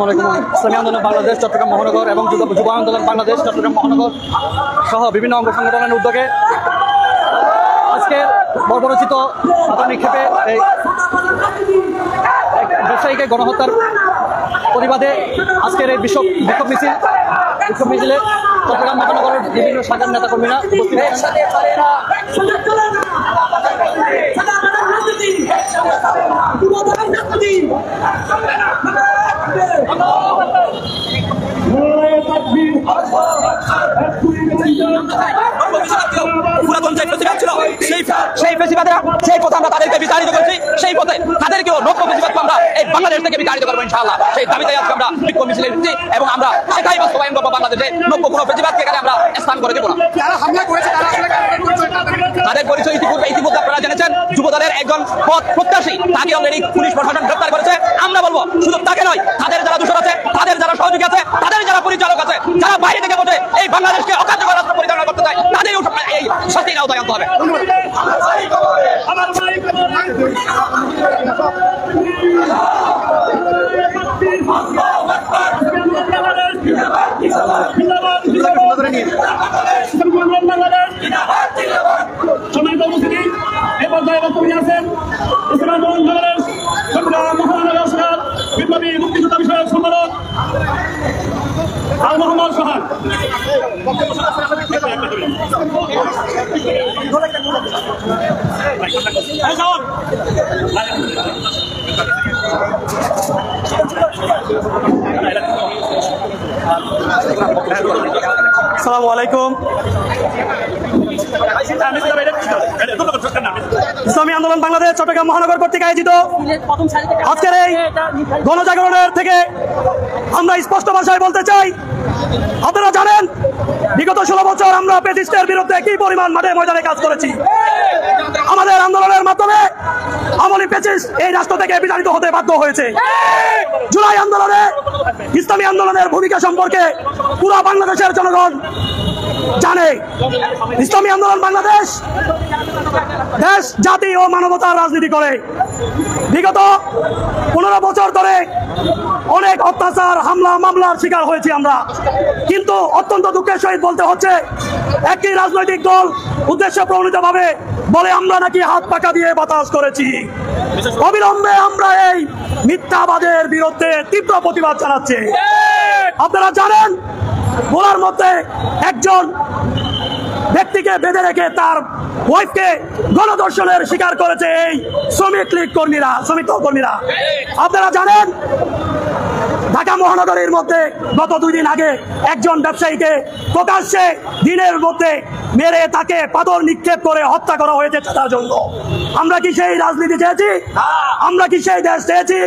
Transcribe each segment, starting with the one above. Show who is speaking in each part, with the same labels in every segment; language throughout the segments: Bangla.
Speaker 1: আসসালামু আলাইকুম। ইসলামী আন্দোলন বাংলাদেশ চট্টগ্রাম মহানগর এবং যুব আন্দোলন বাংলাদেশ চট্টগ্রাম মহানগর সহ বিভিন্ন অঙ্গ সংগঠনের উদ্যোগে আজকে বর্বরচিত পাথর নিক্ষেপে এই ব্যবসায়ীকে গণহত্যার প্রতিবাদে আজকের এই বিক্ষোভ মিছিলে চট্টগ্রাম মহানগরের বিভিন্ন শাখার নেতাকর্মীরা উপস্থিত
Speaker 2: সেই ফেসিবাদীরা সেই পথে আমরা তাদেরকে বিতাড়িত করেছি, সেই পথে তাদেরকেও নব্য ফেসিবাদকে আমরা এই বাংলাদেশ থেকে বিতাড়িত করবো ইনশাআল্লাহ। সেই দাবিতে আজকে আমরা বিক্ষোভ মিছিলে এসেছি এবং আমরা সেটাই বাস্তবায়ন করবো। বাংলাদেশে নব্য কোনো ফেসিবাদকে এখানে আমরা স্থান করে দেবো না। তাদের পরিচয় ইতিমধ্যে আপনারা জেনেছেন। যুবদলের একজন পথ প্রত্যাশী, তাকে অলরেডি পুলিশ প্রশাসন গ্রেপ্তার করেছে। আমরা বলবো শুধু তাকে নয়, তাদের যারা দূষণ আছে, তাদের যারা সহযোগী আছে, তাদের যারা পরিচালক আছে, যারা বাইরে থেকে বসে এই বাংলাদেশকে অকার্যকর রাষ্ট্র পরিচালনা করতে চায়, তাদের এই শাস্তির আওতায় আনতে হবে।
Speaker 1: আসসালামু আলাইকুম। ইসলামী আন্দোলন বাংলাদেশ চট্টগ্রাম মহানগর কর্তৃক আয়োজিত আজকের এই গণজাগরণের থেকে আমরা স্পষ্ট ভাষায় বলতে চাই, আপনারা জানেন বিগত 16 বছর আমরা পেজিস্টের বিরুদ্ধে কি পরিমাণ মাঠে ময়দানে কাজ করেছি। আমাদের আন্দোলনের মাধ্যমে আমলি পেজিস্ট এই রাষ্ট্র থেকে বিতাড়িত হতে বাধ্য হয়েছে। জুলাই আন্দোলনে ইসলামী আন্দোলনের ভূমিকা সম্পর্কে পুরো বাংলাদেশের জনগণ জানে। ইসলামী আন্দোলন বাংলাদেশ দেশ, জাতি ও মানবতার রাজনীতি করে। বিগত 15 বছর ধরে অনেক অত্যাচার, হামলা, মামলার শিকার হয়েছি আমরা। কিন্তু অত্যন্ত দুঃখের সহিত বলতে হচ্ছে, একটি রাজনৈতিক দল উদ্দেশ্য প্রণোদিতভাবে বলে আমরা নাকি হাত পাকা দিয়ে বাতাস করেছি। অবিলম্বে আমরা এই মিথ্যাবাদের বিরুদ্ধে তীব্র প্রতিবাদ জানাচ্ছি। আপনারা জানেন ভোলার মধ্যে একজন ব্যক্তিকে বেঁধে রেখে তার ওয়াইফকে গণধর্ষণের শিকার করেছে এই শ্রমিক কর্মীরা। আপনারা জানেন ঢাকা মহানগরীর মধ্যে গত 2 দিন আগে একজন ব্যবসায়ীকে প্রকাশ্যে দিনের মধ্যে মেরে তাকে পাথর নিক্ষেপ করে হত্যা করা হয়েছে তার জন্য। আমরা কি সেই রাজনীতি চেয়েছি? আমরা কি সেই দেশ চেয়েছি?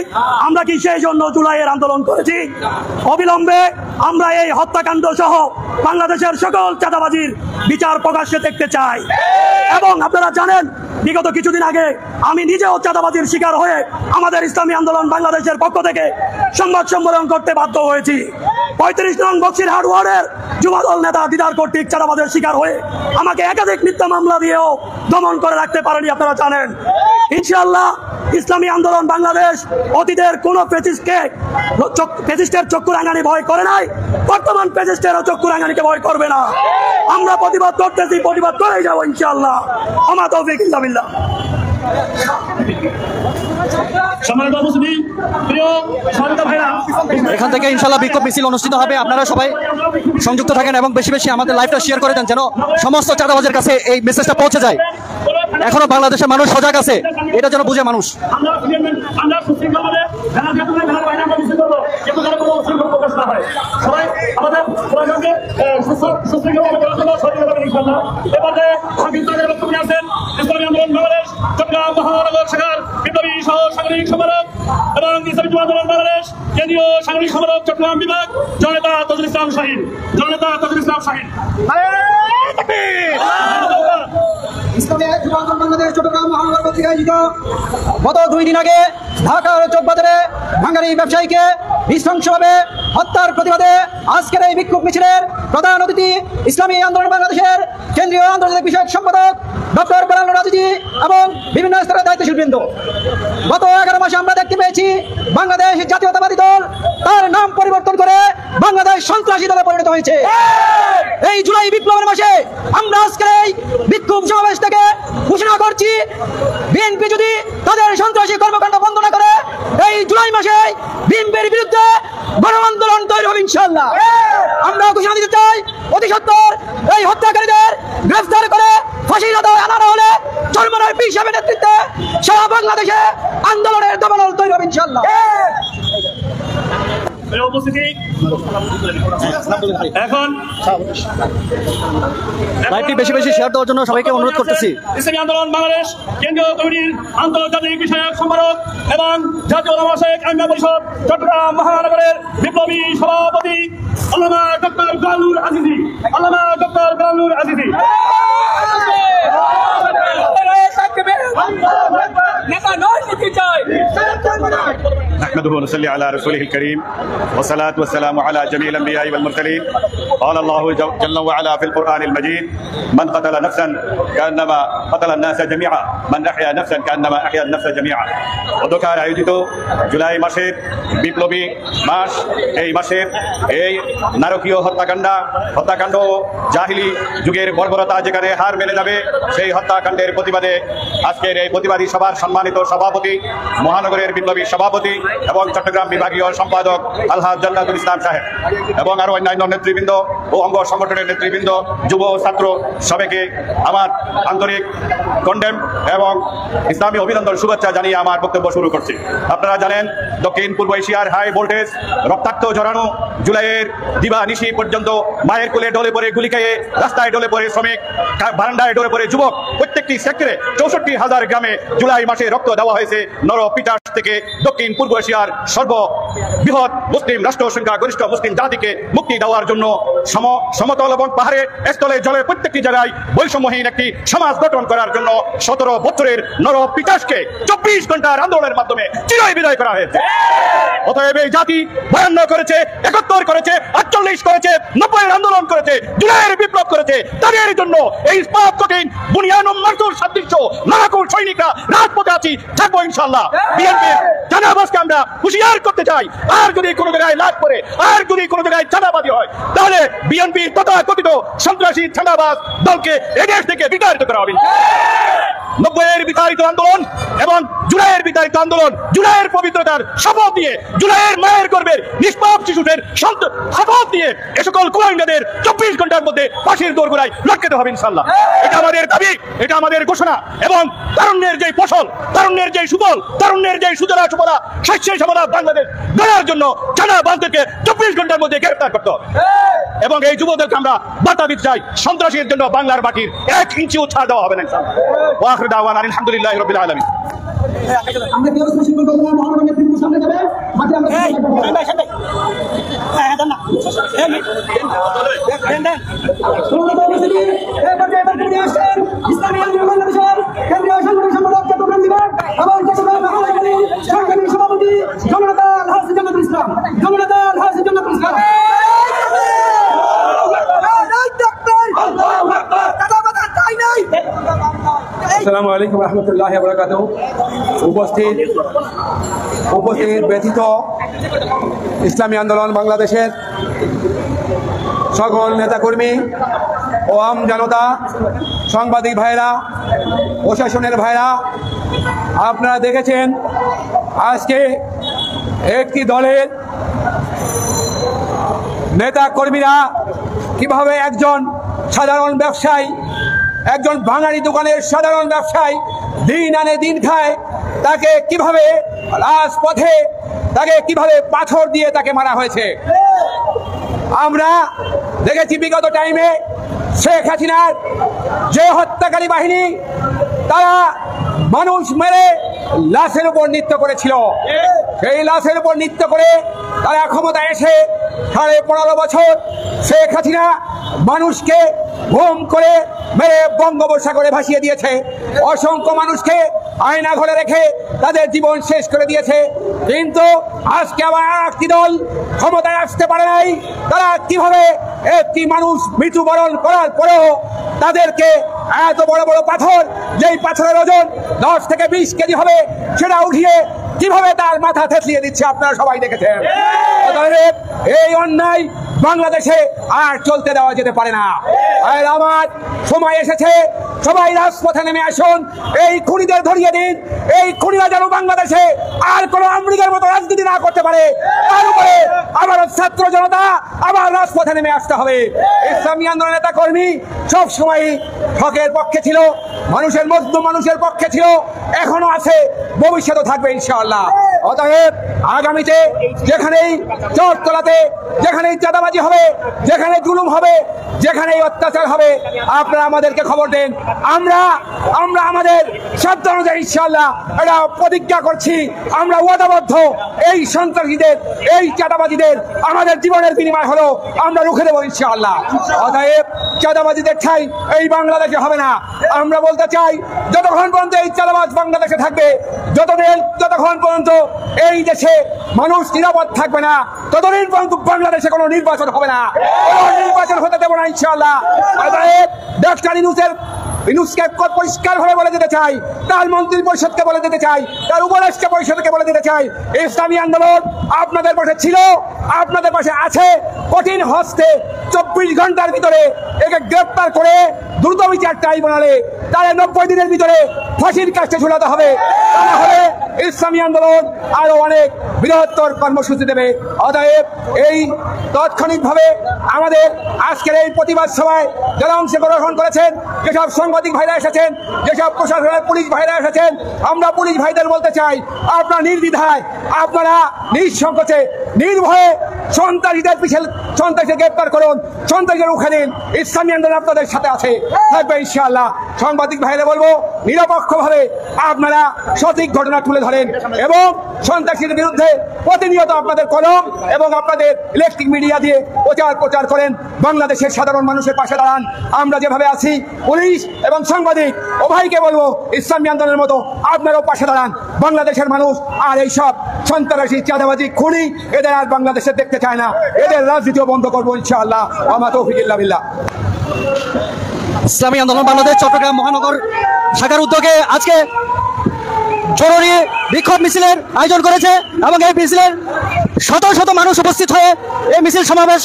Speaker 1: আমরা কি সেই জন্য জুলাইয়ের আন্দোলন করেছি? অবিলম্বে আমরা এই হত্যাকাণ্ড সহ বাংলাদেশের সকল চাঁদাবাজির বিচার প্রকাশ্যে দেখতে চাই। এবং আপনারা জানেন বিগত কিছুদিন আগে আমি নিজেও চাঁদাবাজির শিকার হয়ে আমাদের ইসলামী আন্দোলন বাংলাদেশের পক্ষ থেকে সংবাদ সম্মেলন করতে বাধ্য হয়েছি। 35 নং বক্সিরহাট ওয়ার্ডের যুবদল নেতা দিদার কর্তৃক চাঁদাবাজের শিকার হয়ে আমাকে একাধিক মিথ্যা মামলা দিয়েও দমন করে রাখতে পারেনি। আপনারা জানেন ইনশাআল্লাহ ইসলামী আন্দোলন বাংলাদেশ অতীতের কোন পেজিস্টের চক্ষু রাঙানি ভয় করে নাই, বর্তমান পেজিস্টেরও চক্ষু রাঙানিকে ভয় করবে না। আমরা প্রতিবাদ করতেছি, প্রতিবাদ করেই যাবো ইনশাআল্লাহ। আমা তৌফিক ইল্লা বিল্লাহ। এখান থেকে ইনশাআল্লাহ বিক্ষোভ মিছিল অনুষ্ঠিত হবে। আপনারা সবাই সংযুক্ত থাকেন এবং বেশি বেশি আমাদের লাইভটা শেয়ার করে দেন, যেন সমস্ত চাঁদাবাজের কাছে এই মেসেজটা পৌঁছে যায়। এখনো বাংলাদেশের মানুষ সজাগ আছে, এটা যেন বুঝে মানুষ।
Speaker 3: কেন্দ্রীয় সাংগঠনিক সম্পাদক চট্টগ্রাম বিভাগ জননেতা তাজুল ইসলাম শাহীন।
Speaker 1: গত 2 দিন আগে ঢাকার চকবাজারে ভাঙ্গারি ব্যবসায়ীকে
Speaker 4: নৃশংসভাবে হত্যার প্রতিবাদে আজকের এই বিক্ষোভ মিছিলের প্রধান অতিথি ইসলামী আন্দোলন বাংলাদেশের কেন্দ্রীয় আন্তর্জাতিক বিষয়ক সম্পাদক ডক্টর বেলাল রাজিজি এবং বিভিন্ন স্তরের দায়িত্বশীল বৃন্দ। গত 11 মাসে আমরা দেখতে পেয়েছি বাংলাদেশ জাতীয়তাবাদী দল তার নাম পরিবর্তন করে বাংলাদেশ সন্ত্রাসী দলে পরিণত হয়েছে। এই জুলাই বিপ্লবের মাসে আমরা আজকের এই বিক্ষোভ সমাবেশ থেকে ঘোষণা করছি, বিএনপি যদি তাদের সন্ত্রাসী কর্মকাণ্ড বন্ধ না করে এই জুলাই মাসে বিএনপির বিরুদ্ধে গণ আন্দোলন তৈরি হবে ইনশাআল্লাহ। আমরা ঘোষণা দিতে চাই, অতি সত্বর এই হত্যাকারীদের গ্রেফতার করে ফাঁসির আদায় আনা হলে চরমনার পীর সাহেবের নেতৃত্বে সারা বাংলাদেশে আন্দোলনের দাবানল তৈরি হবে ইনশাআল্লাহ।
Speaker 3: উপস্থিতি এখন
Speaker 1: লাইভটি বেশি বেশি শেয়ার দেওয়ার জন্য সবাইকে অনুরোধ করতেছি।
Speaker 3: ইসলামী আন্দোলন বাংলাদেশ কেন্দ্রীয় কমিটির আন্তর্জাতিক বিষয়ক সম্পাদক এবং জাতীয় ওলামা শেখ আইনজীবী পরিষদ চট্টগ্রাম মহানগরের বিপ্লবী সভাপতি আল্লামা ডক্টর গালুর আজিজি, আল্লামা ডক্টর গালুর আজিজি।
Speaker 5: نحمده ونصلي على رسوله الكريم والصلاة والسلام على جميع الأنبياء والمرسلين. قال الله جل وعلا في القرآن المجيد: من قتل نفسا كأنما قتل الناس جميعا من أحيا نفسا كأنما أحيا النفس جميعا. গতকাল আয়োজিত জুলাই মাসের বিপ্লবী মাস, এই মাসের এই নারকীয় হত্যাকাণ্ড জাহিলি যুগের বর্বরতা যেখানে হার মেনে যাবে, সেই হত্যাকাণ্ডের প্রতিবাদে আজকের এই প্রতিবাদী সভার সম্মানিত সভাপতি, মহানগরের বিপ্লবী সভাপতি এবং চট্টগ্রাম বিভাগীয় সম্পাদক আলহাজ জান্নাতুল ইসলাম সাহেব এবং আরো অন্যান্য নেতৃবৃন্দ ও অঙ্গ সংগঠনের নেতৃবৃন্দ, যুব ছাত্র সবাইকে আমার আন্তরিক কন্ডেম এবং ইসলামী অভিনন্দন শুভেচ্ছা জানিয়ে আমার বক্তব্য শুরু করছি। আপনারা জানেন, দক্ষিণ পূর্ব এশিয়ার হাই ভোল্টেজ রক্তাক্ত জড়ানো জুলাইয়ের দিবা নিশি পর্যন্ত মায়ের কোলে ডলে পড়ে গুলি খেয়ে, রাস্তায় ডলে পড়ে শ্রমিক, বারান্দায় ডলে পড়ে যুবক, প্রত্যেকটি সেক্টরে 64,000 গ্রামে জুলাই মাসে রক্ত দেওয়া হয়েছে। নরপিটাস থেকে দক্ষিণ পূর্ব এশিয়ার সর্ববৃহৎ মুসলিম রাষ্ট্র সংখ্যা গরিষ্ঠ মুসলিম জাতিকে মুক্তি দেওয়ার জন্য সমতল এবং পাহাড়ে স্থলে জলে প্রত্যেকটি জায়গায় বৈষম্যহীন একটি সমাজ গঠন করার জন্য 17 বছরের নরপিটাসকে 24 ঘন্টার আন্দোলনের মাধ্যমে চিরাই বিদায় করা হয়েছে। অতএব এই জাতি 52 করেছে, 71 করেছে, 48 করেছে, 90 আন্দোলন করেছে, জুলাইয়ের বিপ্লব করেছে। তাদের জন্য এই ইস্পাত কঠিন বুনিয়ানুম মারসুর সাদৃশ্য নারাকুর সৈনিকরা রাজপথে আছি, থাকবো ইনশাআল্লাহ। বিএনপির জানাবাজকে আমরা হুঁশিয়ার করতে চাই, আর যদি কোনো জায়গায় লাভ করে, আর যদি কোনো জায়গায় চাঁদাবাদী হয়, তাহলে বিএনপি তথাকথিত সন্ত্রাসী চাঁদাবাজ দলকে এদেশ থেকে বিতাড়িত করা হবে। 90-এর বিতাড়িত আন্দোলন এবং জুলাইয়ের বিতাড়িত আন্দোলন, জুলাইয়ের পবিত্রতার শপথ দিয়ে, জুলাইয়ের মায়ের গর্ভের নিষ্পাপ শিশুদের শপথ দিয়ে এ সকল কুলাঙ্গাদের 24 ঘন্টার মধ্যে ফাঁসির দোরগোড়ায় লটকাতে হবে ইনশাআল্লাহ। এটা আমাদের দাবি, এটা আমাদের ঘোষণা। এবং তারুণ্যের যে ফসল, তারুণ্যের যে সুফল, তারুণ্যের যে সুজলা সুফলা শস্য শ্যামলা বাংলাদেশ গড়ার জন্য চাঁদাবাজদেরকে 24 ঘন্টার মধ্যে গ্রেফতার করতে হবে। এবং এই যুবদেরকে আমরা বার্তা দিতে চাই, সন্ত্রাসীর জন্য বাংলার মাটির 1 ইঞ্চিও ছাড় দেওয়া হবে না ইনশাআল্লাহ। ওয়া আখিরু দাওয়ানা আলহামদুলিল্লাহি রাব্বিল আলামিন।
Speaker 4: আমরা কি অবস্থা শিল্প করব মহানগর নেতৃত্বের সামনে যাবে মাঝে আমরা ইসলামী আন্দোলন বাংলাদেশের কেন্দ্রীয় সাংগঠনিক সম্পাদক চট্টগ্রাম বিভাগ এবং চট্টগ্রাম মহানগরের সাংগঠনিক সভাপতি জননেতা আলহাজ জান্নাতুল ইসলাম, জননেতা আলহাজ জান্নাতুল ইসলাম।
Speaker 6: আসসালামু আলাইকুম রহমতুল্লাহ বারাকাতুহু। উপস্থিত ব্যতীত ইসলামী আন্দোলন বাংলাদেশের সকল নেতাকর্মী ও আম জনতা, সাংবাদিক ভাইরা, প্রশাসনের ভাইরা, আপনারা দেখেছেন আজকে একটি দলের নেতা কর্মীরা কিভাবে একজন সাধারণ ব্যবসায়ী, একজন ভাঙাড়ি দোকানের সাধারণ ব্যবসায়ী দিন আনে দিন খায়, তাকে কিভাবে রাজপথে তাকে কিভাবে পাথর দিয়ে তাকে মারা হয়েছে। আমরা দেখেছি বিগত টাইমে শেখ হাসিনার যে হত্যাকারী বাহিনী, তারা মানুষ মেরে লাশের উপর নৃত্য করেছিল। সেই লাশের উপর নৃত্য করে তারা ক্ষমতায় এসে 15.5 বছর শেখ হাসিনা মানুষকে গুম করে মেরে বঙ্গোপসাগরে ভাসিয়ে দিয়েছে। অসংখ্য মানুষকে আয়না ঘরে রেখে তাদের জীবন শেষ করে দিয়েছে। কিন্তু আজকে আবার একটি দল ক্ষমতায় আসতে পারে নাই। তারা কিভাবে একটি মানুষ মৃত্যুবরণ করার পরেও তাদেরকে এত বড় বড় পাথর, যেই পাথরের ওজন 10 থেকে 20 কেজি হবে, সেটা উঠিয়ে কিভাবে তার মাথা থেতলিয়ে দিচ্ছে আপনারা সবাই দেখেছেন। এই অন্যায় বাংলাদেশে আর চলতে দেওয়া যেতে পারে না। আর আমার সময় এসেছে, সবাই রাজপথে নেমে আসুন, এই খুনিদের ধরিয়ে দিন। এই খুনিরা যেন বাংলাদেশে আর কোন আমেরিকার মতো রাজনীতি না করতে পারে। তার উপরে আবার ছাত্র জনতা আবার রাজপথে নেমে আসতে হবে। ইসলামী আন্দোলন নেতা কর্মী সব সময় হকের পক্ষে ছিল, মানুষের মজলুম মানুষের পক্ষে ছিল, এখনো আছে, ভবিষ্যতে থাকবে ইনশাআল্লাহ। অতএব আগামীতে যেখানেই চরতলাতে, যেখানেই চাঁদাবাজি হবে, যেখানে জুলুম হবে, যেখানেই অত্যাচার হবে, আপনারা আমাদেরকে খবর দেন। আমরা আমাদের সাধ্য অনুযায়ী ইনশাআল্লাহ এটা প্রতিজ্ঞা করছি, আমরা ওয়াদাবদ্ধ এই সন্ত্রাসীদের, এই চাঁদাবাজিদের আমাদের জীবনের বিনিময় হলো আমরা রুখে দেবো ইনশাআল্লাহ। অতএব চাঁদাবাজিদের ঠাঁই এই বাংলাদেশে হবে না। আমরা বলতে চাই, যতক্ষণ পর্যন্ত এই চাঁদাবাজ বাংলাদেশে থাকবে, যতক্ষণ পর্যন্ত এই দেশে মানুষ নিরাপদ থাকবে না, ততদিন পর্যন্ত বাংলাদেশে কোনো নির্বাচন হবে না, কোনো নির্বাচন হতে দেবো না ইনশাআল্লাহ। অতএব ডক্টর ইউনূসকে পরিষ্কার ভাবে বলে দিতে চাই, তার মন্ত্রী পরিষদকে বলে দিতে চাই, তার উপরাষ্ট্র পরিষদকে বলে দিতে চাই, ইসলামী আন্দোলন আপনাদের পাশে ছিল, আপনাদের পাশে আছে। কঠিন হস্তে 24 ঘন্টার ভিতরে একে গ্রেপ্তার করে দ্রুত বিচার ট্রাইব্যুনালে তার 90 দিনের ভিতরে ফাঁসির কাছে ঝুলাতে হবে। তাহলে ইসলামী আন্দোলন আরো অনেক বৃহত্তর কর্মসূচি দেবে। অতএব এই তাৎক্ষণিকভাবে আমাদের আজকের এই প্রতিবাদ সভায় যারা অংশগ্রহণ করেছেন, যেসব সাংবাদিক ভাইরা এসেছেন, যেসব প্রশাসনের পুলিশ ভাইরা এসেছেন, আমরা পুলিশ ভাইদের বলতে চাই, আপনারা নির্দ্বিধায়, আপনারা নিঃসংকোচে, নির্ভয়ে সন্ত্রাসীদের গ্রেপ্তার করুন, সন্ত্রাসীদের রুখে দিন। ইসলামী আন্দোলন আপনাদের সাথে আছে, থাকবে ইনশাআল্লাহ। সাংবাদিক ভাইরা বলবো, নিরপেক্ষভাবে আপনারা সঠিক ঘটনা তুলে ধরেন এবং সন্ত্রাসীদের বিরুদ্ধে প্রতিনিয়ত আপনাদের কলম এবং আপনাদের ইলেকট্রিক মিডিয়া দিয়ে প্রচার করেন। বাংলাদেশের সাধারণ মানুষের পাশে দাঁড়ান। আমরা যেভাবে আছি, পুলিশ এবং সাংবাদিক উভয়কে বলবো, ইসলামী আন্দোলনের মতো আপনারাও পাশে দাঁড়ান। বাংলাদেশের মানুষ আর এই সব সন্ত্রাসী, চাঁদাবাজি, খুনি এদের আর বাংলাদেশে দেখতে চায় না। এদের রাজনীতিও বন্ধ করবো ইনশাআল্লাহ। ওয়া তৌফিক ইল্লা বিল্লাহ।
Speaker 1: ইসলামী আন্দোলন বাংলাদেশ চট্টগ্রাম মহানগর শাখার উদ্যোগে আজকে জরুরি বিক্ষোভ মিছিলের আয়োজন করেছে এবং এই মিছিলের শত শত মানুষ উপস্থিত হয়ে এই মিছিল সমাবেশ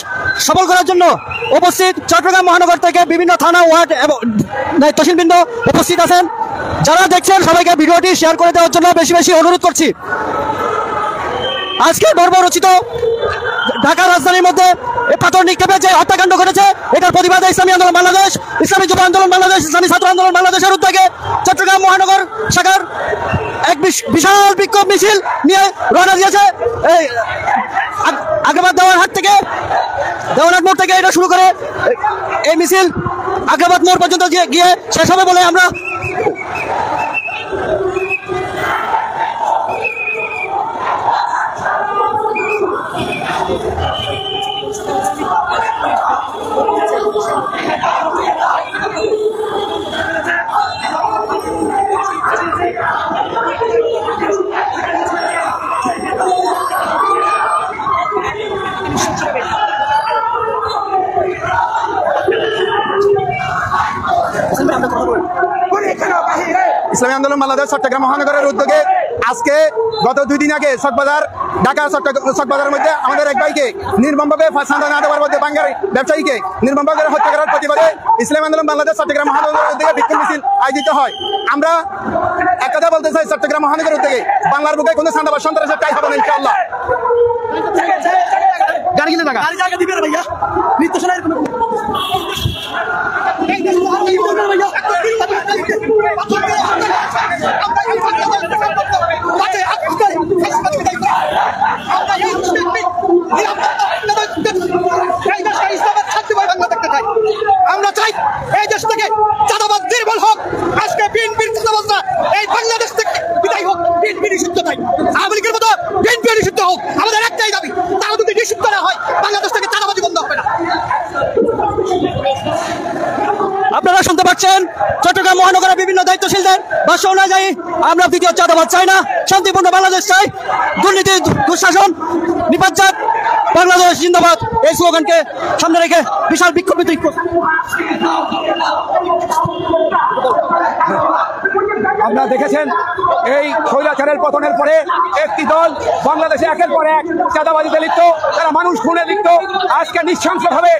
Speaker 1: সফল করার জন্য উপস্থিত। চট্টগ্রাম মহানগর থেকে বিভিন্ন থানা, ওয়ার্ড এবং দায়িত্বশীলবৃন্দ উপস্থিত আছেন। যারা দেখছেন সবাইকে ভিডিওটি শেয়ার করে দেওয়ার জন্য বেশি বেশি অনুরোধ করছি। আজকে বর্বরচিত ঢাকা রাজধানীর মধ্যে পাথর নিক্ষেপে যে হত্যাকাণ্ড ঘটেছে, এটার প্রতিবাদে ইসলামী আন্দোলন বাংলাদেশ, ইসলামী যুব আন্দোলন বাংলাদেশ, ইসলামী ছাত্র আন্দোলন বাংলাদেশের উদ্যোগে চট্টগ্রাম মহানগর শাখার এক বিশাল বিক্ষোভ মিছিল নিয়ে রওনা দিয়েছে। এই আগ্রাবাদ দেওয়ানহাট থেকে, দেওয়ানহাট মোড় থেকে এটা শুরু করে এই মিছিল আগ্রাবাদ মোড় পর্যন্ত গিয়ে শেষ হবে বলে আমরা
Speaker 4: ইসলামী আন্দোলন বাংলাদেশ চট্টগ্রাম মহানগরের উদ্যোগে আজকে গত 2 দিন আগে ঢাকা চকবাজারের মধ্যে আমাদের এক ভাইকে নির্মমভাবে ফাঁসানো না দেওয়ার মধ্যে বাঙালি ব্যবসায়ীকে নির্মমভাবে হত্যা করার প্রতিবাদে ইসলামী আন্দোলন বাংলাদেশ চট্টগ্রাম মহানগরের উদ্যোগে বিক্ষোভ মিছিল আয়োজিত হয়। আমরা এক কথা বলতে চাই, চট্টগ্রাম মহানগরের উদ্যোগে বাংলার বুকে কোনো সান্দাবাদ সন্ত্রাসের টাই হবে না ইনশাআল্লাহ। গাড়ি কিনে জায়গা দিবে না ভাইয়া, নৃত্য শোনার কোনো আমরা চাই এই দেশ থেকে চাঁদাবাজ নির্মূল হোক। আজকে বিএনপির চাঁদাবাজরা এই বাংলাদেশ থেকে বিদায় হোক। বিএনপি নিষিদ্ধ চাই, আওয়ামী লীগের মতো বিএনপি নিষিদ্ধ হোক। আমাদের একটাই দাবি, তারা যদি নিষিদ্ধ না হয় বাংলাদেশ
Speaker 1: মহানগরের বিভিন্ন দায়িত্বশীলদের ভাষ্য অনুযায়ী আমরা দ্বিতীয় চাঁদাবাদ চাই না, শান্তিপূর্ণ বাংলাদেশ চাই, দুর্নীতি দুঃশাসন নিপাত বাংলাদেশ জিন্দাবাদ এই স্লোগানকে সামনে রেখে বিশাল বিক্ষোভ
Speaker 6: আপনারা দেখেছেন এই স্বৈরাচারের পতনের পরে একটি দল বাংলাদেশে একের পর এক চাঁদাবাজিতে লিপ্ত, তারা মানুষ খুনে লিপ্ত। আজকে নৃশংসভাবে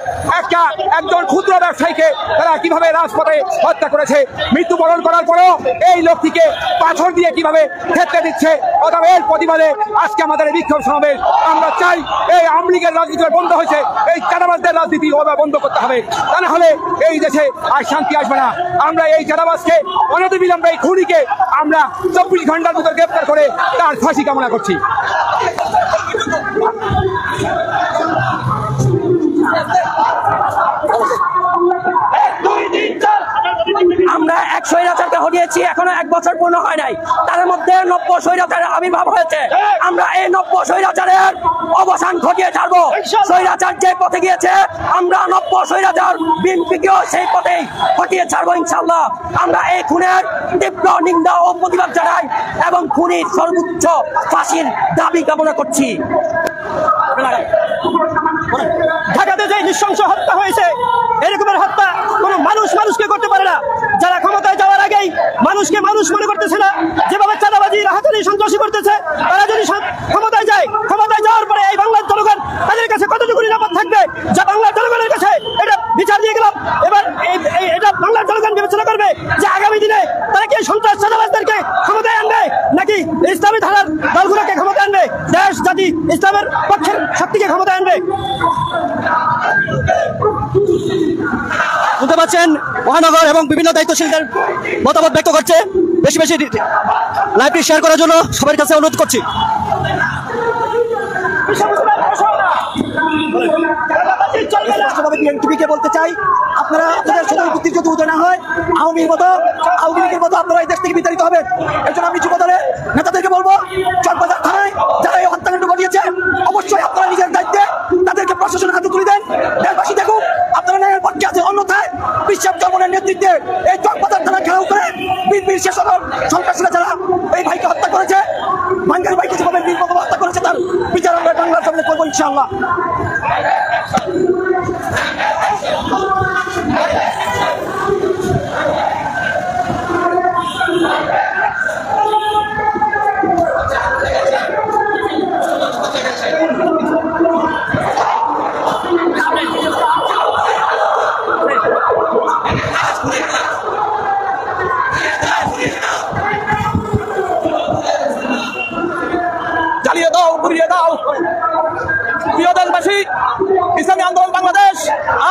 Speaker 6: একজন ক্ষুদ্র ব্যবসায়ীকে তারা কিভাবে রাজপথে হত্যা করেছে, মৃত্যুবরণ করার পরেও এই লোকটিকে পাথর দিয়ে কিভাবে খেতে দিচ্ছে। অথবা এর প্রতিবাদে আজকে আমাদের এই বিক্ষোভ সমাবেশ। আমরা চাই এই আওয়ামী লীগের রাজনীতি বন্ধ হয়েছে, এই চাঁদাবাজদের রাজনীতি বন্ধ করতে হবে, তা না হলে এই দেশে আর শান্তি আসবে না। আমরা এই চাঁদাবাজকে অনতিবিলম্বে এই খুনিকে আমরা 24 ঘন্টার ভিতর গ্রেপ্তার করে তার ফাঁসি কামনা করছি।
Speaker 1: আমরা 1 স্বৈরাচারকে হটিয়েছি, এখনো 1 বছর পূর্ণ হয় নাই, তার মধ্যে 90 স্বৈরাচারের আবির্ভাব হয়েছে। আমরা এই 90 স্বৈরাচারের অবসান ঘটিয়ে ছাড়বো। স্বৈরাচার যে পথে গিয়েছে, আমরা 90 স্বৈরাচার বিএনপিকেও সেই পথেই হটিয়ে ছাড়বো ইনশাআল্লাহ। আমরা এই খুনের তীব্র নিন্দা ও প্রতিবাদ জানাই এবং খুনির সর্বোচ্চ ফাঁসির দাবি কামনা করছি। ঢাকাতে যে নৃশংস হত্যা হয়েছে, এরকমের হত্যা কোনো মানুষকে করতে পারে না। যারা ক্ষমতায় যাওয়ার আগেই মানুষকে মানুষ মনে করতেছে না, যেভাবে চাঁদাবাজি রাহাজানি সন্ত্রাসী করতেছে, তারা যদি ক্ষমতায় যায়, ক্ষমতায় যাওয়ার পরে এই বাংলার জনগণ তাদের কাছে কতটুকু নিরাপদ থাকবে, যা বাংলার জনগণের কাছে এটা বিচার দিয়ে গেলাম। এবার এটা বাংলার জনগণ বিবেচনা করবে যে আগামী দিনে তারা কি সন্ত্রাস চাঁদাবাজদেরকে ক্ষমতায় আনবে, নাকি ইসলামী ধারার দলগুলোকে ক্ষমতায় আনবে, দেশ জাতি ইসলামের পক্ষের শক্তিকে ক্ষমতায় আনবে। বুঝতে পারছেন, মহানগর এবং বিভিন্ন দায়িত্বশীলদের মতামত ব্যক্ত করছে। বেশি বেশি লাইভটি শেয়ার করার জন্য সবার কাছে অনুরোধ করছি। বিএনপিকে বলতে চাই, আপনারা আপনাদের সদর বুদ্ধির যদি উদয় না হয়, আওয়ামী লীগের মতো আপনারা এই দেশ থেকে বিতাড়িত হবেন। এর জন্য আমি যুবদলের নেতাদেরকে বলবো, চকবাজার থানায় যারা এই হত্যাকাণ্ড ঘটিয়েছে, অবশ্যই আপনারা নিজের দায়িত্বে তাদেরকে প্রশাসনের হাতে তুলে দেন। দেশবাসী দেখুন আপনারা ন্যায়ের পক্ষে আছে, অন্যথায় বিশ্বের জন্মনের নেতৃত্বে এই চকবাজার থানা ঘেরাও করে বিএনপির শেষ সন্ত্রাসীরা যারা এই ভাইকে হত্যা করেছে, ভাঙ্গার ভাইকে যেভাবে নির্মমভাবে হত্যা করেছে, তার বিচার আমরা বাংলার সামনে করবো ইনশাআল্লাহ।
Speaker 2: জ্বালিয়ে দাও, পুড়িয়ে দাও। প্রিয় দেশবাসী, ইসলামী আন্দোলন বাংলাদেশ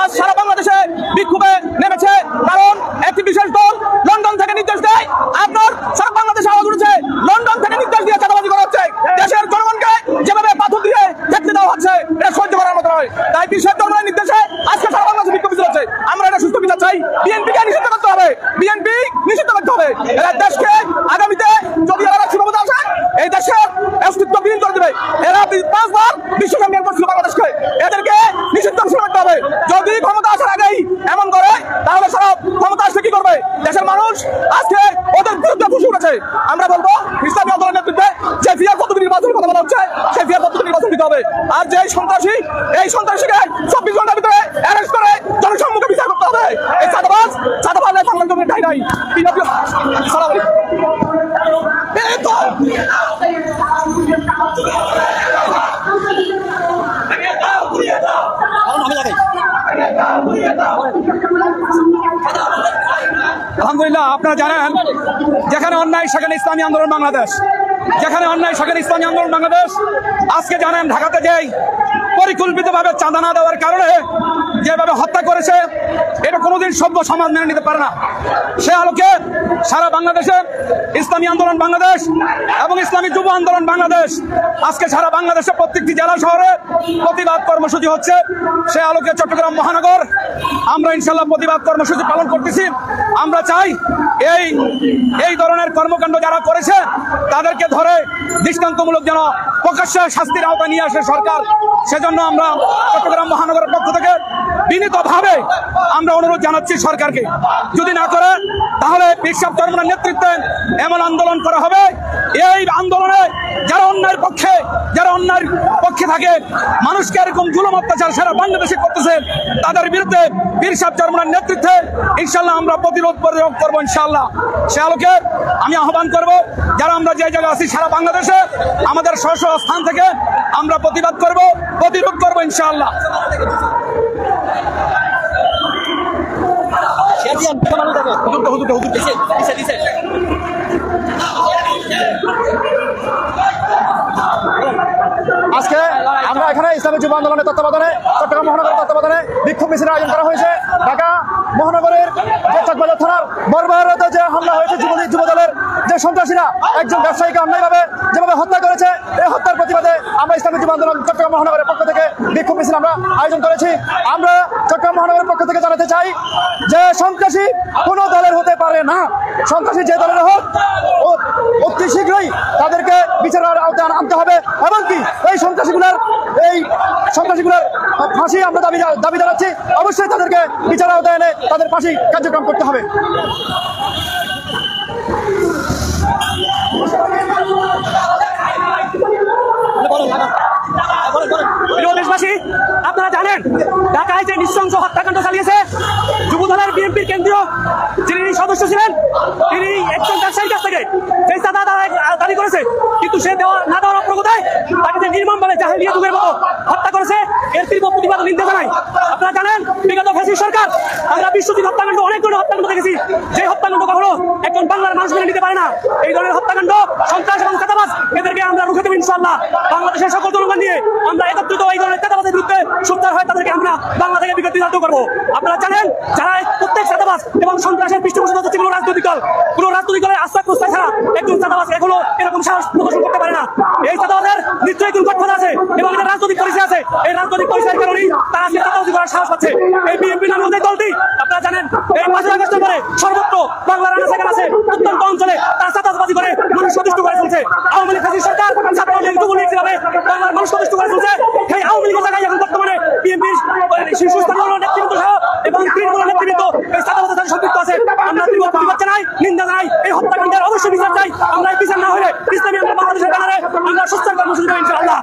Speaker 2: আজ সারা বাংলাদেশে বিক্ষোভে নেমেছে, কারণ একটি বিশেষ দল লন্ডন থেকে নির্দেশ দেয়। আপনার সারা বাংলাদেশে আওয়াজ উঠেছে, লন্ডন থেকে নির্দেশ দিয়ে চাঁদাবাজি করা হচ্ছে, দেশের জনগণকে যেভাবে পাথর দিয়ে দেখতে দেওয়া হচ্ছে, এটা সহ্য করার মতো নয়। তাই বিশেষ দলের নির্দেশে আজকে সারা বাংলাদেশে বিক্ষোভ হচ্ছে। আমরা এটা সুস্থ বিচার চাই। বিএনপিকে নিষিদ্ধ করতে হবে, বিএনপি নিষিদ্ধ করতে হবে। এরা দেশকে আগামীতে যদি এরা ক্ষমতা আসে, এই দেশের অস্তিত্ব বিলীন করে দেবে। এরা 5 বার বিশ্ব চ্যাম্পিয়ন করছিল বাংলাদেশকে, এদেরকে নিষিদ্ধ করতে হবে। যদি ক্ষমতা আসার আগেই এমন করে, তাহলে সারা ক্ষমতা আসলে কি করবে? দেশের মানুষ আজকে ওদের বিরুদ্ধে ফুসে উঠেছে। আমরা বলবো ইসলামী আন্দোলনের নেতৃত্বে যে ফিয়ার পদ্ধতি নির্বাচনের কথা বলা হচ্ছে, সেই ফিয়ার পদ্ধতি নির্বাচন দিতে হবে। আর যে সন্ত্রাসী, এই সন্ত্রাসীকে 24 ঘন্টার ভিতরে অ্যারেস্ট করে জনসম্মুখে বিচার করতে হবে। এই চাঁদাবাজ বাংলার জন্য ঠাই নাই।
Speaker 6: আলহামদুলিল্লাহ, আপনারা জানেন, যেখানে অন্যায় সেখানে ইসলামী আন্দোলন বাংলাদেশ, যেখানে অন্যায় সেখানে ইসলামী আন্দোলন বাংলাদেশ। আজকে জানেন ঢাকাতে যেই পরিকল্পিতভাবে চাঁদা না দেওয়ার কারণে যেভাবে হত্যা করেছে, এটা কোনোদিন সভ্য সমাজ মেনে নিতে পারে না। সে আলোকে সারা বাংলাদেশে ইসলামী আন্দোলন বাংলাদেশ এবং ইসলামী যুব আন্দোলন বাংলাদেশ আজকে সারা বাংলাদেশে প্রত্যেকটি জেলা শহরে প্রতিবাদ কর্মসূচি হচ্ছে। সে আলোকে চট্টগ্রাম মহানগর আমরা ইনশাল্লাহ প্রতিবাদ কর্মসূচি পালন করতেছি। আমরা চাই এই ধরনের কর্মকাণ্ড যারা করেছে তাদেরকে ধরে দৃষ্টান্তমূলক যেন প্রকাশ্যে শাস্তির আওতায় নিয়ে আসে সরকার। সেজন্য আমরা চট্টগ্রাম মহানগরের পক্ষ থেকে বিনীতভাবে আমরা অনুরোধ জানাচ্ছি সরকারকে, যদি না করে তাহলে পীর সাহেব চরমনার নেতৃত্বে এমন আন্দোলন করা হবে। এই আন্দোলনে যারা অন্যায়ের পক্ষে থাকে, মানুষকে এরকম জুলুম অত্যাচার সারা বাংলাদেশে করতেছে, তাদের বিরুদ্ধে পীর সাহেব চরমনার নেতৃত্বে ইনশাল্লাহ আমরা প্রতিরোধ করবো ইনশাল্লাহ। সে আলোকে আমি আহ্বান করব, যারা আমরা যে জায়গায় আছি সারা বাংলাদেশে আমাদের স্ব স্থান থেকে আমরা প্রতিবাদ করব, প্রতিরোধ করবো ইনশাআল্লাহ।
Speaker 4: আজকে আমরা এখানে ইসলামী যুব আন্দোলনের তত্ত্বাবধানে চট্টগ্রাম মহানগরের তত্ত্বাবধানে বিক্ষোভ মিছিলের আয়োজন করা হয়েছে। ঢাকা মহানগরের যে চকবাজার থানার বর্বরতা যে হামলা হয়েছে যুব দলের যে সন্ত্রাসীরা একজন ব্যবসায়ীকে অন্যায়ভাবে যেভাবে হত্যা করেছে, এই হত্যার প্রতিবাদে আমরা ইসলামী যুব আন্দোলন চট্টগ্রাম মহানগরের পক্ষ থেকে বিক্ষোভ মিছিল আমরা আয়োজন করেছি। আমরা চট্টগ্রাম মহানগরের পক্ষ থেকে জানাতে চাই যে সন্ত্রাসী কোনো দলের হতে পারে না। সন্ত্রাসী যে দলের হোক অতি শীঘ্রই তাদেরকে বিচারের আওতায় আনতে হবে, এমনকি এই সন্ত্রাসীগুলোর ফাঁসি আমরা দাবি জানাচ্ছি। অবশ্যই তাদেরকে বিচারের আওতায় এনে তাদের ফাঁসি কার্যক্রম করতে হবে।
Speaker 1: দেশবাসী, আপনারা জানেন ঢাকায় যে নৃশংস হত্যাকাণ্ড চালিয়েছে যুবদলের বিএনপির কেন্দ্রীয় যিনি সদস্য ছিলেন, তিনি একজন ব্যবসায়ীর কাছ থেকে সেই চাঁদা দাবি করেছে, কিন্তু সে না দেওয়ার অপ্রগতায় তাকে যে নির্মমভাবে জাহেলিয়া যুগের মতো হত্যা করেছে, এর তীব্র প্রতিবাদ নিন্দা জানাই। আপনারা জানেন বিগত ফ্যাসিস্ট সরকার আমরা বিশ্বজিৎ হত্যাকাণ্ড, অনেক ধরনের হত্যাকাণ্ড দেখেছি, যে হত্যাকাণ্ড কখনো একজন বাংলার মানুষ মেনে নিতে পারে না। এই ধরনের হত্যাকাণ্ড, সন্ত্রাস এবং চাঁদাবাজ, এদেরকে আমরা রুখে দেব ইনশাআল্লাহ। বাংলাদেশের সকল জনগণ নিয়ে আমরা একত্রিত এই ধরনের চাঁদাবাজের বিরুদ্ধে সোচ্চার হয়ে তাদেরকে আমরা বাংলা থেকে বিগত করবো। আপনারা জানেন যারা প্রত্যেক চাঁদাবাজ এবং সন্ত্রাসের পৃষ্ঠপোষক হচ্ছে কোনো রাজনৈতিক দলের আস্থা প্রস্তাব ছাড়া একজন চাঁদাবাজ এখনো এরকম সাহস প্রদর্শন করতে পারে না। এই চাঁদাবাজের নিশ্চয়ই কোনো গঠন আছে এবং এটা রাজনৈতিক পরিচয় আছে। এই রাজনৈতিক পরিচয়ের কারণেই তারা আজকে চাঁদাবাজি করার সাহস পাচ্ছে। এই বিএনপি নামক দলটি আপনারা জানেন এই 5 আগস্টের পরে সর্বত্র বাংলার আনাচে প্রত্যন্ত অঞ্চলে তারা চাঁদাবাজি করে মানুষ সন্তুষ্ট করে চলছে। আওয়ামী লীগ ফ্যাসিস্ট সরকার ছাত্রলীগ যুবলীগ যেভাবে বাংলার মানুষ সন্তুষ্ট করে চলছে, সেই আওয়ামী লীগের জায়গায় এখন বর্তমানে বিএনপির শীর্ষস্থানীয় নেতৃবৃন্দ সহ এবং তৃণমূল নেতৃবৃন্দ এই চাঁদাবাজের সাথে সম্পৃক্ত আছে। আমরা তীব্র প্রতিবাদ জানাই, নিন্দা জানাই। এই হত্যাকাণ্ডের অবশ্যই বিচার চাই। আমরা এই বিচার না হলে ইসলামী আন্দোলন বাংলাদেশের ব্যানারে আমরা সোচ্চার কর্মসূচি দেব ইনশাআল্লাহ।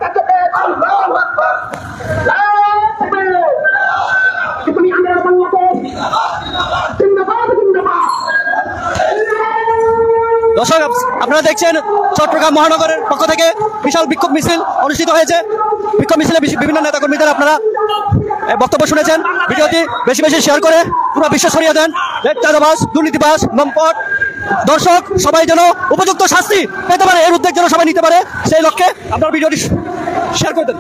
Speaker 2: দর্শক, আপনারা দেখছেন চট্টগ্রাম মহানগরের পক্ষ থেকে বিশাল বিক্ষোভ মিছিল অনুষ্ঠিত হয়েছে। বিক্ষোভ মিছিলে বিভিন্ন নেতাকর্মীদের আপনারা বক্তব্য শুনেছেন। ভিডিওটি বেশি বেশি শেয়ার করে পুরো বিশ্ব ছড়িয়ে দেন। চাঁদাবাজ, দুর্নীতিবাজ, লম্পট দর্শক সবাই যেন উপযুক্ত শাস্তি পেতে পারে, এর উদ্যোগ যেন সবাই নিতে পারে, সেই লক্ষ্যে আপনারা ভিডিওটি শেয়ার করে দেন।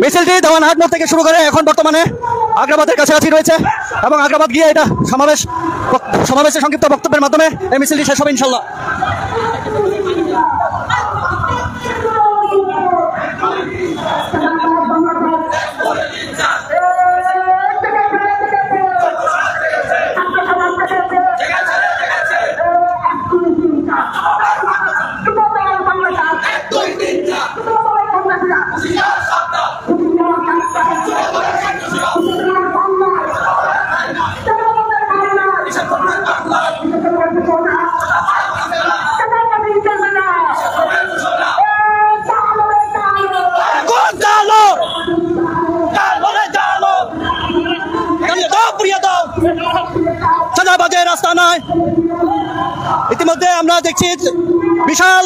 Speaker 2: মিছিলটি দেওয়ানহাট মোড় থেকে শুরু করে এখন বর্তমানে আগ্রাবাদের কাছাকাছি রয়েছে এবং আগ্রাবাদ গিয়ে এটা সমাবেশের সংক্ষিপ্ত বক্তব্যের মাধ্যমে এই মিছিলটি শেষ হবে ইনশাল্লাহ। ইতিমধ্যে আমরা দেখছি বিশাল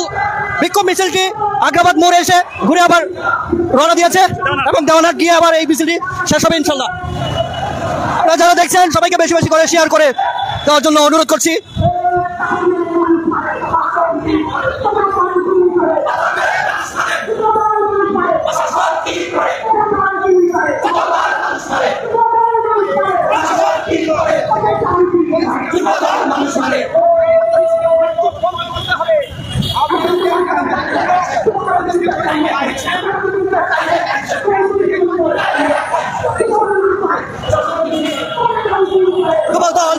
Speaker 2: বিক্ষোভ মিছিলটি আগ্রাবাদ মোড়ে এসে ঘুরে আবার রওনা দিয়েছে এবং দেওয়ানহাট গিয়ে আবার এই মিছিলটি শেষ হবে ইনশাল্লাহ। আপনারা যারা দেখছেন সবাইকে বেশি বেশি করে শেয়ার করে দেওয়ার জন্য অনুরোধ করছি।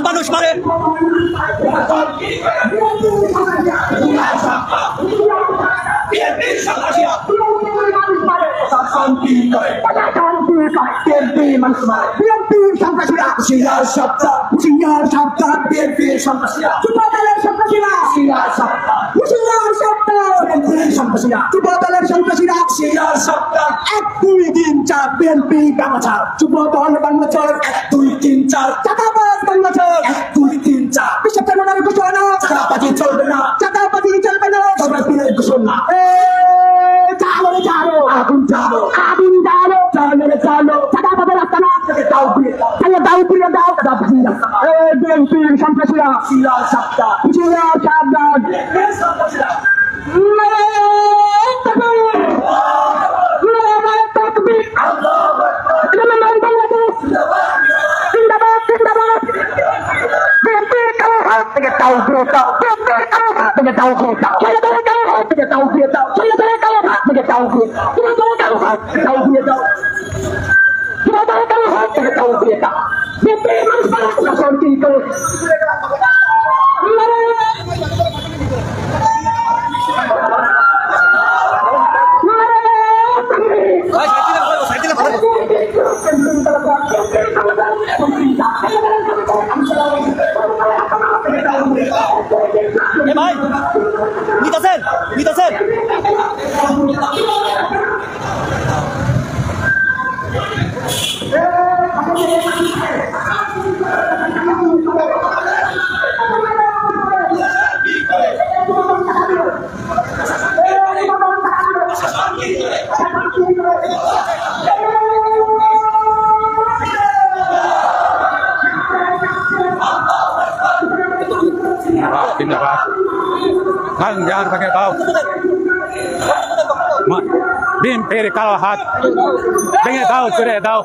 Speaker 2: মানুষ মারে
Speaker 7: শান্তি করে বিএনপি মানুষ মারে বিএনপি সন্ত্রাসীরা হুশিয়ার সাবধান বিএনপি সন্ত্রাসীরা যুবদলের সন্ত্রাসীরা হুশিয়ার সাবধান বিএনপি সন্ত্রাসীরা যুবদলের সন্ত্রাসীরা হুশিয়ার সাবধান 1 2 3 4 বিএনপি বাংলাছাড় যুবদল বাংলাছাড় 1 2 3 4 চাঁদাবাজ বাংলাছাড় 1 2 3 4 বিশ্ব প্রেরণার ঘোষণা চাঁদাবাজি চলবে না সর্বাধিনের ঘোষণা চালো আগুন চালো চাঁদাবাজের রাস্তা না দাও বিএনপি সন্ত্রাসীরা সাবধান
Speaker 1: ভাই নিতেছেন
Speaker 6: Bang, jangan pakai kau. Bimpir kalau hat. Dengan tahu sudah tahu.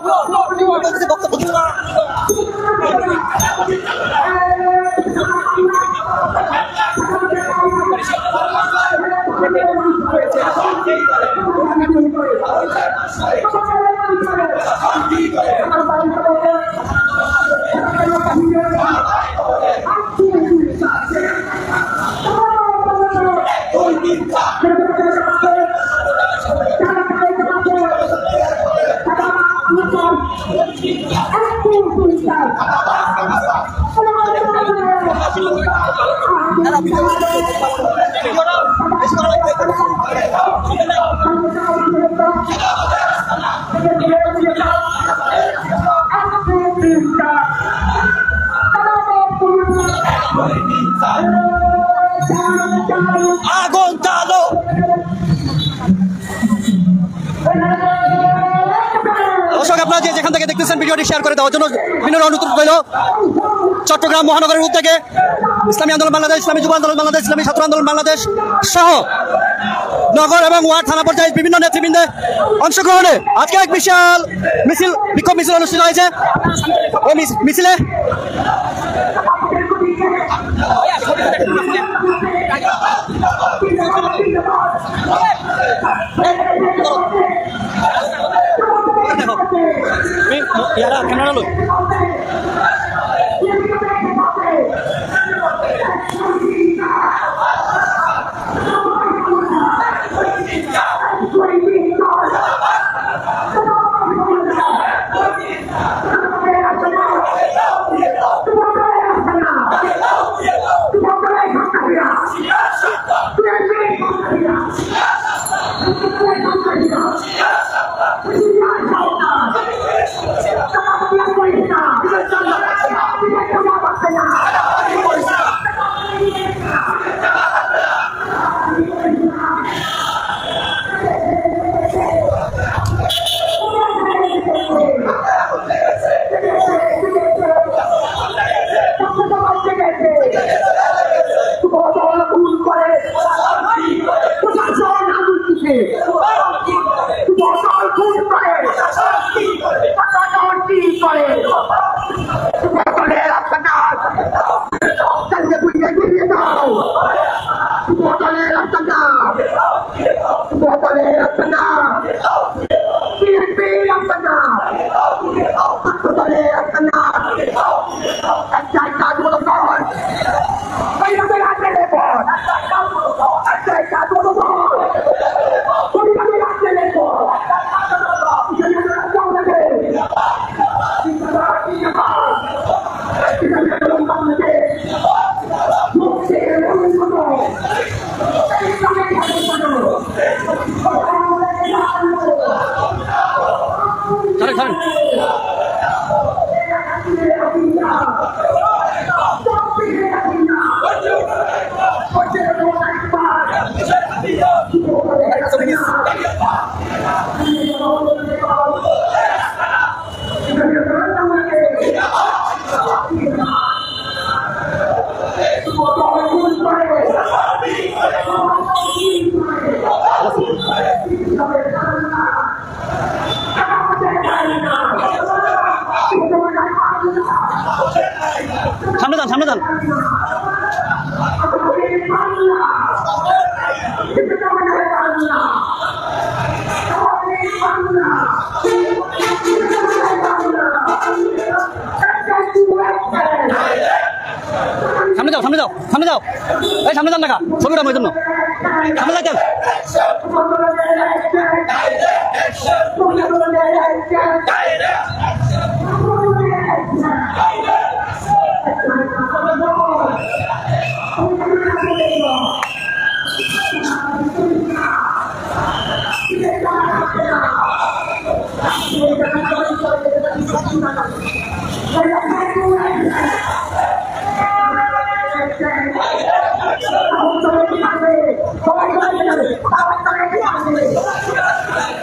Speaker 1: আগুন চালো দর্শক আপনারা যেখান থেকে দেখতেছেন ভিডিওটি শেয়ার করে দেওয়ার জন্য বিনম্র অনুরোধ রইল। চট্টগ্রাম মহানগরের উদ্যোগে ইসলামী আন্দোলন বাংলাদেশ, ইসলামী যুব আন্দোলন বাংলাদেশ, ইসলামী ছাত্র আন্দোলন বাংলাদেশ সহ নগর এবং ওয়ার্ড থানা পর্যায়ে বিভিন্ন নেতৃবৃন্দের অংশগ্রহণে আজকে এক বিশাল বিক্ষোভ মিছিল অনুষ্ঠিত হয়েছে। ওই মিছিলে ক্যামেরা লো
Speaker 7: করে
Speaker 2: যান, সামনে যান। সামনে যাও, সামনে যাও, সামনে যাও। এই সামনে যান না, ছবিটা ওই জন্য সামনে যাইতেন।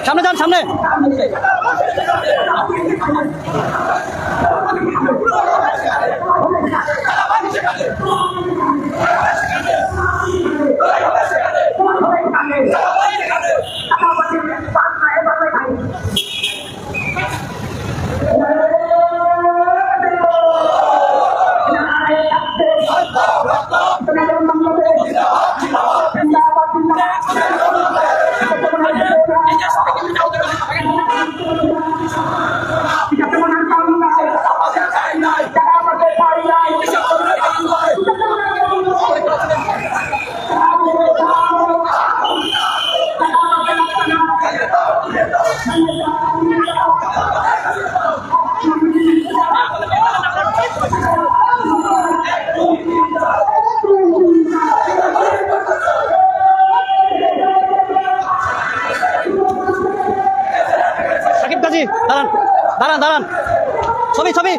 Speaker 2: সামনে যান, সামনে। দাঁড়ান, দাঁড়ান, দাঁড়ান। ছবি, ছবি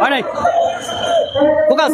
Speaker 2: হয় নাই, ফোকাস।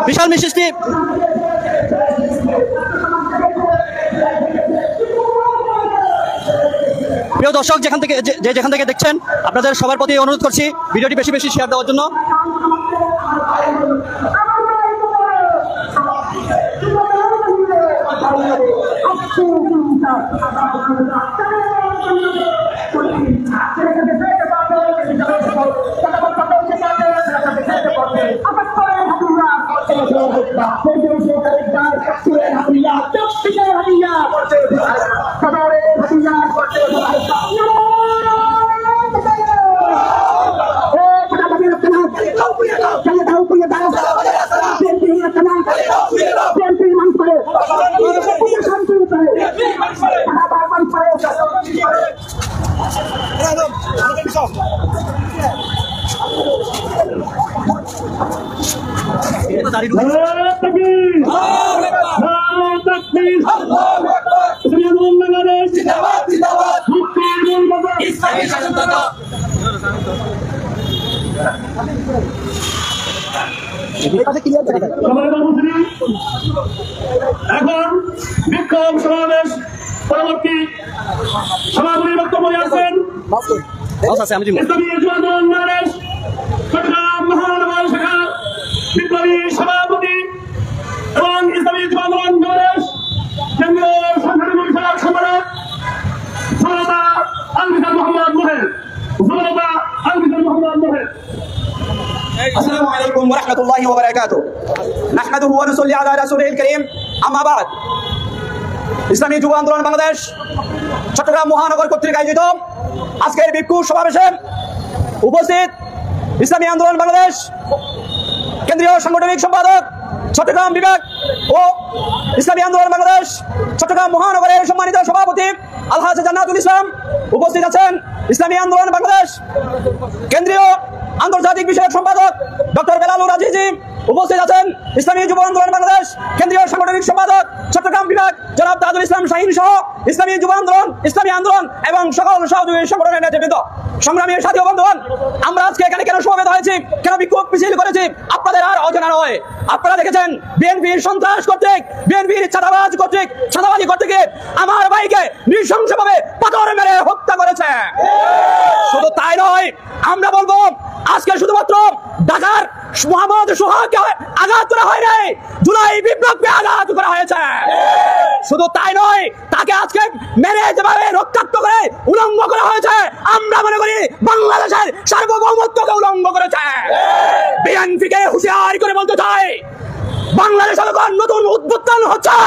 Speaker 2: বিশাল মিষ্টি প্রিয় দর্শক, যেখান থেকে দেখছেন, আপনাদের সবার প্রতি অনুরোধ করছি ভিডিওটি বেশি বেশি শেয়ার দেওয়ার জন্য।
Speaker 3: এখন বিক্ষোভ সমাবেশ পরবর্তী সভাপতির বক্তব্য আছেন চট্টগ্রাম মহানগর শাখার বিপ্লবী সভাপতি এবং ইসলামী আন্দোলন বাংলাদেশ কেন্দ্রীয় সংগঠন বিষয়ক সম্পাদক জনতা আলবিদার মোহাম্মদ মোহেন।
Speaker 8: السلام عليكم ورحمة الله وبركاته. نحمده ونصلي على رسوله الكريم. أما بعد
Speaker 1: ইসলামী যুব আন্দোলন বাংলাদেশ চট্টগ্রাম মহানগর কর্তৃক আয়োজিত আজকের বিক্ষোভ সমাবেশে উপস্থিত ইসলামী আন্দোলন বাংলাদেশ কেন্দ্রীয় সাংগঠনিক সম্পাদক চট্টগ্রাম বিভাগ ও ইসলামী আন্দোলন বাংলাদেশ চট্টগ্রাম মহানগরের সম্মানিত সভাপতি আলহাজ জান্নাতুল ইসলাম, উপস্থিত আছেন ইসলামী আন্দোলন বাংলাদেশ কেন্দ্রীয় আন্তর্জাতিক বিষয়ক সম্পাদক ডক্টর বেলালুর আজিজি, উপস্থিত আছেন ইসলামী যুব আন্দোলন বাংলাদেশ কেন্দ্রীয় সাংগঠনিক সম্পাদক চট্টগ্রাম বিভাগ জনাব তাজুল ইসলাম শাহীন সহ ইসলামী যুব আন্দোলন, ইসলামী আন্দোলন এবং সকল সহযোগী সংগঠনের নেতৃবৃন্দ। সংগ্রামী সাথী ও বন্ধুগণ, আমরা আজকে এখানে কেন সমবেত হয়েছি, কেন বিক্ষোভ মিছিল করেছি, আপনাদের আর অজানা নয়। আপনারা দেখেছেন বিএনপির সন্ত্রাস কর্তৃক, বিএনপির চাঁদাবাজি কর্তৃক আমার ভাইকে নৃশংসভাবে পাথর মেরে হত্যা করেছে। শুধু তাই নয়, আমরা বলবো আজকে শুধুমাত্র ঢাকার মোহাম্মদ সোহাগকে আঘাত করা হয় নাই, জুলাই বিপ্লবকে আঘাত করা হয়েছে। শুধু তাই নয়, তাকে আজকে মেরে যেভাবে রক্তাক্ত করে উলঙ্গ করা হয়েছে, আমরা মনে করি বাংলাদেশের সার্বভৌমত্বকে উলঙ্গ করেছে। বিএনপিকে হুঁশিয়ার করে বলতে চাই, বাংলাদেশে যখন নতুন উদ্বোধন হচ্ছে,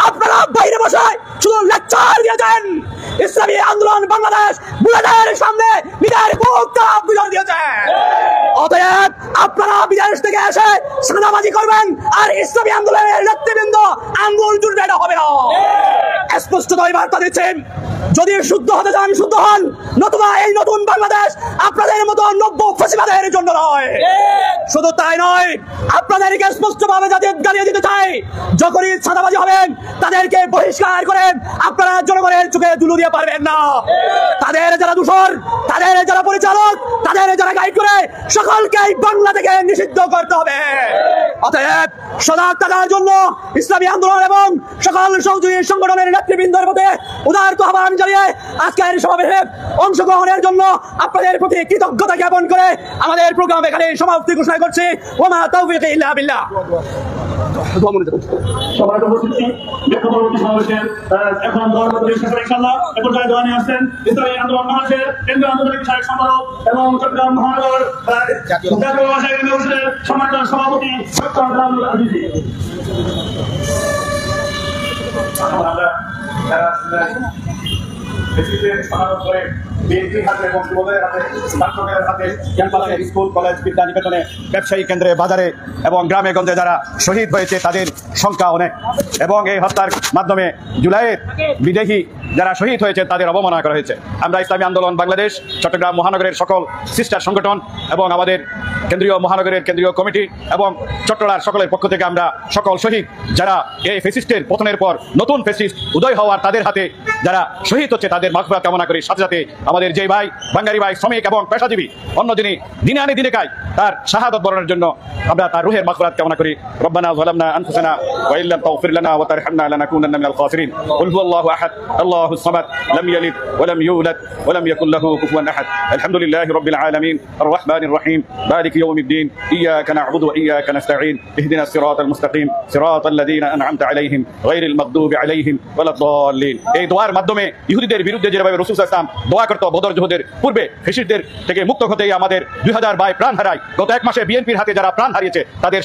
Speaker 1: আপনারা বাইরে বসে শুধু লেকচার দিয়েছেন। ইসলামী আন্দোলন বাংলাদেশ বুলেটের সামনে নিজের বুকটা বিজয় দিয়েছে। অতএব আপনারা বিদেশ থেকে এসে চাঁদাবাজি করবেন আর ইসলামী আন্দোলনের নেতৃবৃন্দ আঙ্গুল জুড়বে, এটা হবে না। স্পষ্টতই বার্তা দিচ্ছেন, যদি শুদ্ধ হতে চান শুদ্ধ হন, নতুবা এই নতুন বাংলাদেশ আপনাদের মতো নব্য ফ্যাসিবাদের জন্য নয়। শুধু তাই নয়, আপনাদেরকে স্পষ্টভাবে জানিয়ে দিতে চাই, যখনই চাঁদাবাজি হবেন তাদেরকে বহিষ্কার করেন, আপনারা জনগণের চোখে ধুলো দিয়ে পারবেন না। তাদের যারা দূষর, তাদের যারা পরিচালক, তাদের যারা গাইড করে, সকলকে বাংলা থেকে নিষিদ্ধ করতে হবে। অতএব সজাগ থাকার জন্য ইসলামী আন্দোলন এবং সকল সহযোগী সংগঠনের নেতৃবৃন্দের প্রতি উদারত আহ্বান জানিয়ে আজকের সমাবেশে অংশগ্রহণের জন্য আপনাদের প্রতি কৃতজ্ঞতা জ্ঞাপন করে আমাদের প্রোগ্রাম এখানে সমাপ্তি ঘোষণা করছি। ওমা তাওফীক ইল্লা বিল্লাহ।
Speaker 3: সবার উপস্থিতি পরবর্তী সমাবেশের এখন ইনশাআল্লাহ এ পর্যায়ে দোয়া নিয়ে আসছেন ইসলামী আন্দোলন বাংলাদেশের কেন্দ্রীয় আন্তর্জাতিক বিষয়ক সম্পাদক এবং চট্টগ্রাম মহানগর জাতীয় পরিষদের সম্মানিত সভাপতি ডক্টর বেলালুর আজিজি।
Speaker 5: স্কুল কলেজ বিদ্যা নিকেতনে, ব্যবসায়ী কেন্দ্রে, বাজারে এবং গ্রামে গঞ্জে যারা শহীদ হয়েছে তাদের সংখ্যা অনেক, এবং এই হত্যার মাধ্যমে জুলাইয়ের বিদেহী যারা শহীদ হয়েছে তাদের অবমাননা করা হয়েছে। আমরা ইসলামী আন্দোলন বাংলাদেশ চট্টগ্রাম মহানগরের সকল সিস্টার সংগঠন এবং আমাদের কেন্দ্রীয় মহানগরের কেন্দ্রীয় কমিটি এবং চট্টগ্রাম সকলের পক্ষ থেকে আমরা সকল শহীদ যারা এই ফ্যাসিস্টের পতনের পর নতুন ফ্যাসিস্ট উদয় হওয়ার তাদের হাতে যারা শহীদ হচ্ছে তাদের মাগফিরাত কামনা করি। সাথে সাথে আমাদের যে ভাই বাঙালি ভাই শ্রমিক এবং পেশাজীবী অন্য যিনি দিনে আনে দিনে খায় তার শাহাদত বরণের জন্য আমরা তার রুহের মাগফিরাত কামনা করি। রব্বানা যালামনা আনফুসানা ওয়া ইল্লাম তাগফির লানা ওয়া তারহামনা লানাকুনান্না মিনাল খাসিরিন। কুল হুয়াল্লাহু আহাদ আল্লাহুস সামাদ লাম ইয়ালিদ ওয়া লাম ইউলাদ ওয়া লাম ইয়াকুল লাহু কুফুয়ান আহাদ। আলহামদুলিল্লাহি রাব্বিল আলামিন আর রাহমানির রহিম মালিকি ইয়াউমিদ্দিন ইয়্যাকা না'বুদু ওয়া ইয়্যাকা নাস্তাঈন ইহদিনাস সিরাতাল মুস্তাকিম সিরাতাল লাযীনা আন'আমতা আলাইহিম গায়রিল মাগদুবি আলাইহিম ওয়ালাদ দাল্লিন। এই দোয়ার মাধ্যমে ইহুদিদের বিরুদ্ধে যেভাবে রাসূল সাল্লাল্লাহু আলাইহি ওয়াসাল্লাম দোয়া করত বদর যুদ্ধের পূর্বে ফ্যাসিস্টদের থেকে মুক্ত হতেই আমাদের 2000 ভাই প্রাণ হারায়। গত এক মাসে বিএনপির হাতে যারা প্রাণ হারিয়েছে তাদের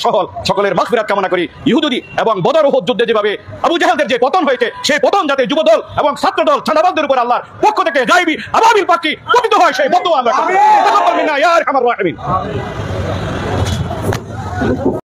Speaker 5: সকলের মাগফিরাত কামনা করি। ইহুদি এবং বদর উহুদ যুদ্ধে যেভাবে আবু জাহেলদের যে পতন হয়েছে সেই পতন যাতে যুবদল এবং ছাত্রদল চাঁদাবাজদের উপর আল্লাহর পক্ষ থেকে গায়বী আবাবিল পাখি পতিত হয় সেই বদদুয়া আমরা করি।